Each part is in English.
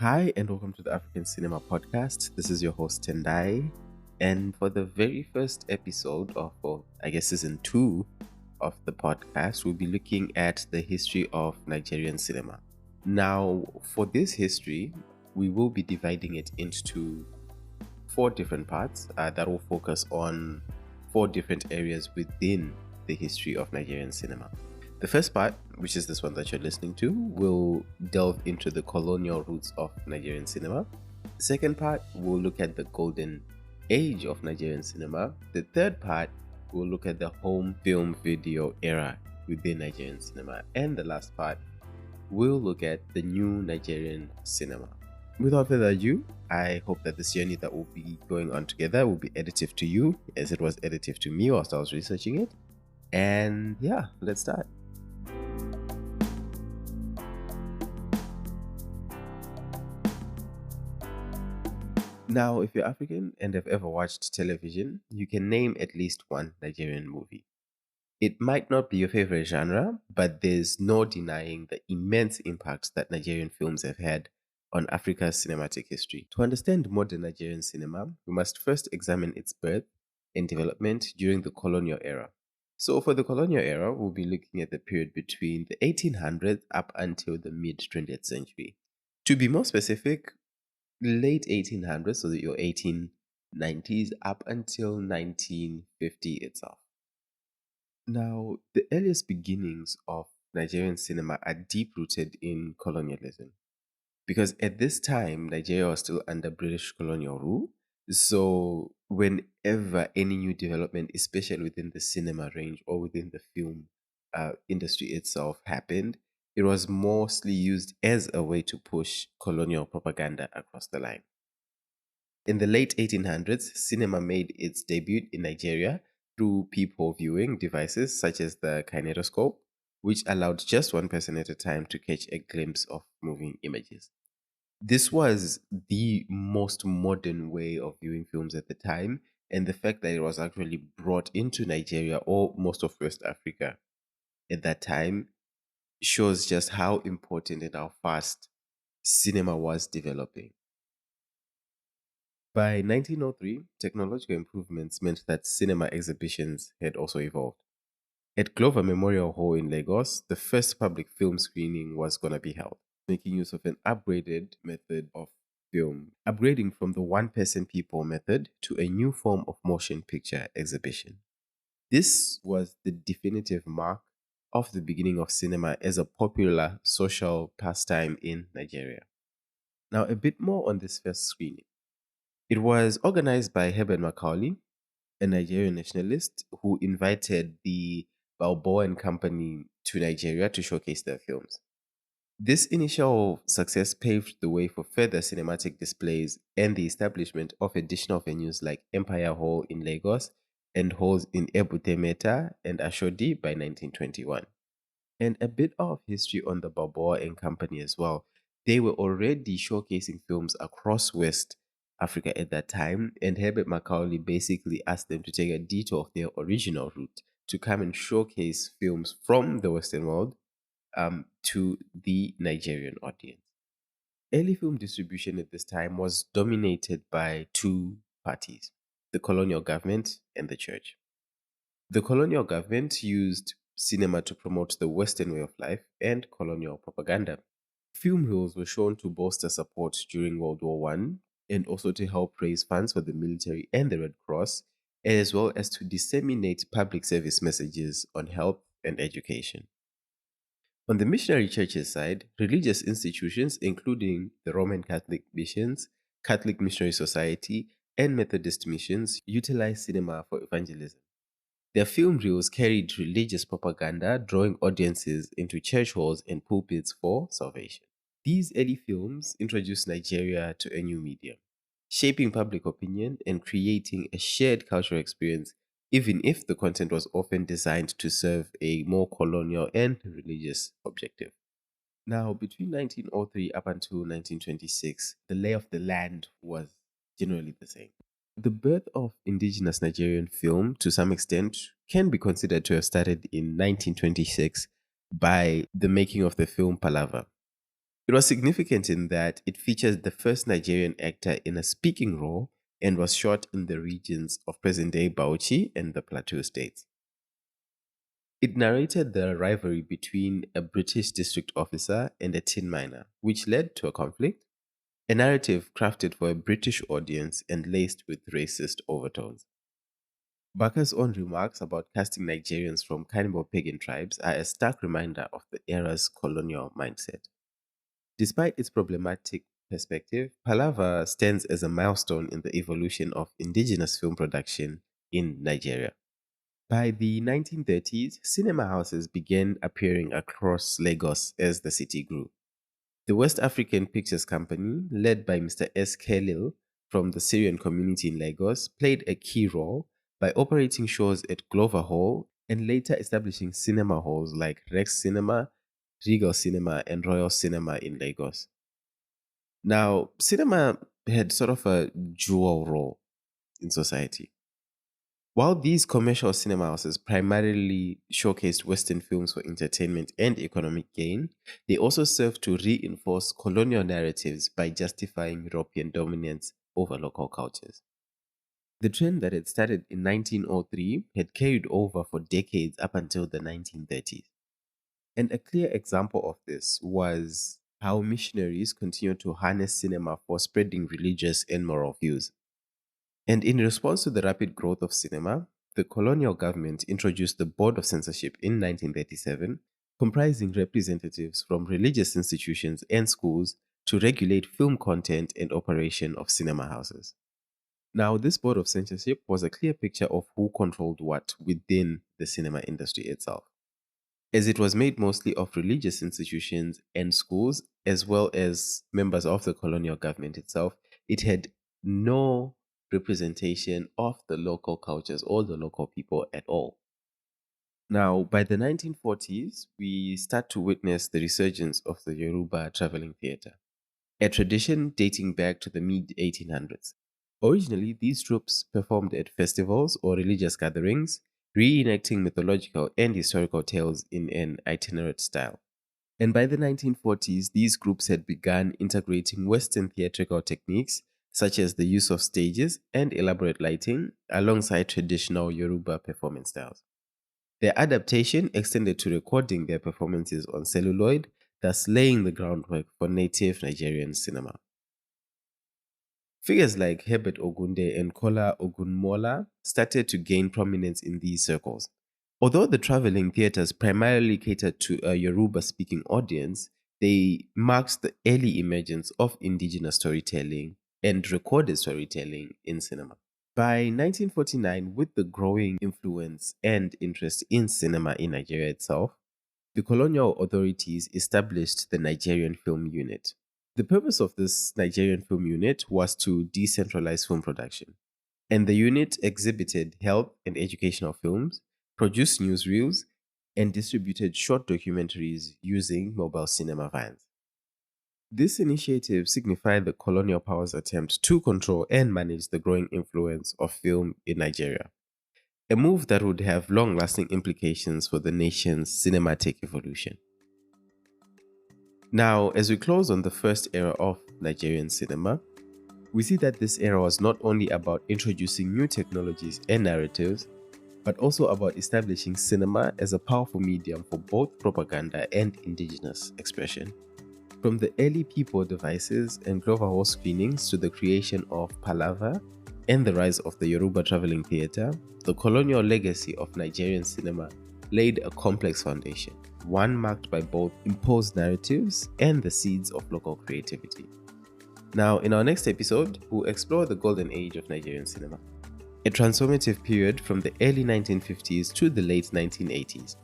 Hi, and welcome to the African Cinema Podcast. This is your host, Tendai. And for the very first episode of, I guess, season 2 of the podcast, we'll be looking at the history of Nigerian cinema. Now, for this history, we will be dividing it into four different parts that will focus on four different areas within the history of Nigerian cinema. The first part, which is this one that you're listening to, will delve into the colonial roots of Nigerian cinema. The second part will look at the golden age of Nigerian cinema. The third part will look at the home film video era within Nigerian cinema. And the last part will look at the new Nigerian cinema. Without further ado, I hope that this journey that we'll be going on together will be additive to you as it was additive to me whilst I was researching it. And yeah, let's start. Now, if you're African and have ever watched television, you can name at least one Nigerian movie. It might not be your favorite genre, but there's no denying the immense impact that Nigerian films have had on Africa's cinematic history. To understand modern Nigerian cinema, we must first examine its birth and development during the colonial era. So, for the colonial era, we'll be looking at the period between the 1800s up until the mid 20th century. To be more specific, late 1800s, so that your 1890s up until 1950 itself. Now, the earliest beginnings of Nigerian cinema are deep rooted in colonialism because at this time, Nigeria was still under British colonial rule. So, whenever any new development, especially within the cinema range or within the film industry itself, happened, it was mostly used as a way to push colonial propaganda across the line. In the late 1800s, cinema made its debut in Nigeria through peephole viewing devices such as the kinetoscope, which allowed just one person at a time to catch a glimpse of moving images. This was the most modern way of viewing films at the time, and the fact that it was actually brought into Nigeria or most of West Africa at that time shows just how important and how fast cinema was developing. By 1903, technological improvements meant that cinema exhibitions had also evolved. At Glover Memorial Hall in Lagos, the first public film screening was going to be held, making use of an upgraded method of film, upgrading from the one-person people method to a new form of motion picture exhibition. This was the definitive mark of the beginning of cinema as a popular social pastime in Nigeria. Now, a bit more on this first screening. It was organized by Hubert Ogunde, a Nigerian nationalist who invited the Balboa and Company to Nigeria to showcase their films. This initial success paved the way for further cinematic displays and the establishment of additional venues like Empire Hall in Lagos and halls in Ebute Metta and Ashodi by 1921. And a bit of history on the Balboa and Company as well. They were already showcasing films across West Africa at that time, and Herbert Macaulay basically asked them to take a detour of their original route to come and showcase films from the Western world to the Nigerian audience. Early film distribution at this time was dominated by two parties, the colonial government and the church. The colonial government used cinema to promote the Western way of life and colonial propaganda. Film reels were shown to bolster support during World War One and also to help raise funds for the military and the Red Cross, as well as to disseminate public service messages on health and education. On the missionary churches side, religious institutions, including the Roman Catholic missions, Catholic Missionary Society, and Methodist missions, utilized cinema for evangelism. Their film reels carried religious propaganda, drawing audiences into church halls and pulpits for salvation. These early films introduced Nigeria to a new medium, shaping public opinion and creating a shared cultural experience, even if the content was often designed to serve a more colonial and religious objective. Now, between 1903 up until 1926, the lay of the land was generally the same. The birth of indigenous Nigerian film, to some extent, can be considered to have started in 1926 by the making of the film Palava. It was significant in that it featured the first Nigerian actor in a speaking role and was shot in the regions of present-day Bauchi and the Plateau States. It narrated the rivalry between a British district officer and a tin miner, which led to a conflict, a narrative crafted for a British audience and laced with racist overtones. Barker's own remarks about casting Nigerians from cannibal pagan tribes are a stark reminder of the era's colonial mindset. Despite its problematic perspective, Palava stands as a milestone in the evolution of indigenous film production in Nigeria. By the 1930s, cinema houses began appearing across Lagos as the city grew. The West African Pictures Company, led by Mr. S. Khalil from the Syrian community in Lagos, played a key role by operating shows at Glover Hall and later establishing cinema halls like Rex Cinema, Regal Cinema, and Royal Cinema in Lagos. Now, cinema had sort of a dual role in society. While these commercial cinema houses primarily showcased Western films for entertainment and economic gain, they also served to reinforce colonial narratives by justifying European dominance over local cultures. The trend that had started in 1903 had carried over for decades up until the 1930s. And a clear example of this was how missionaries continued to harness cinema for spreading religious and moral views. And in response to the rapid growth of cinema, the colonial government introduced the Board of Censorship in 1937, comprising representatives from religious institutions and schools to regulate film content and operation of cinema houses. Now, this Board of Censorship was a clear picture of who controlled what within the cinema industry itself. As it was made mostly of religious institutions and schools, as well as members of the colonial government itself, it had no representation of the local cultures or the local people at all. Now, by the 1940s, we start to witness the resurgence of the Yoruba traveling theatre, a tradition dating back to the mid 1800s. Originally, these troupes performed at festivals or religious gatherings, reenacting mythological and historical tales in an itinerant style. And by the 1940s, these groups had begun integrating Western theatrical techniques such as the use of stages and elaborate lighting alongside traditional Yoruba performance styles. Their adaptation extended to recording their performances on celluloid, thus laying the groundwork for native Nigerian cinema. Figures like Hubert Ogunde and Kola Ogunmola started to gain prominence in these circles. Although the traveling theatres primarily catered to a Yoruba-speaking audience, they marked the early emergence of indigenous storytelling and recorded storytelling in cinema. By 1949, with the growing influence and interest in cinema in Nigeria itself, the colonial authorities established the Nigerian Film Unit. The purpose of this Nigerian Film Unit was to decentralize film production, and the unit exhibited health and educational films, produced newsreels, and distributed short documentaries using mobile cinema vans. This initiative signified the colonial power's attempt to control and manage the growing influence of film in Nigeria, a move that would have long-lasting implications for the nation's cinematic evolution. Now, as we close on the first era of Nigerian cinema, we see that this era was not only about introducing new technologies and narratives, but also about establishing cinema as a powerful medium for both propaganda and indigenous expression. From the early people devices and Glover Hall screenings to the creation of Palava and the rise of the Yoruba traveling theatre, the colonial legacy of Nigerian cinema laid a complex foundation, one marked by both imposed narratives and the seeds of local creativity. Now, in our next episode, we'll explore the golden age of Nigerian cinema, a transformative period from the early 1950s to the late 1980s.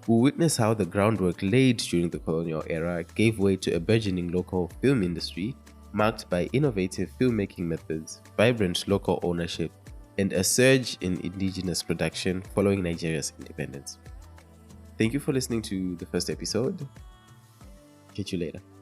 We'll witness how the groundwork laid during the colonial era gave way to a burgeoning local film industry marked by innovative filmmaking methods, vibrant local ownership, and a surge in indigenous production following Nigeria's independence. Thank you for listening to the first episode. Catch you later.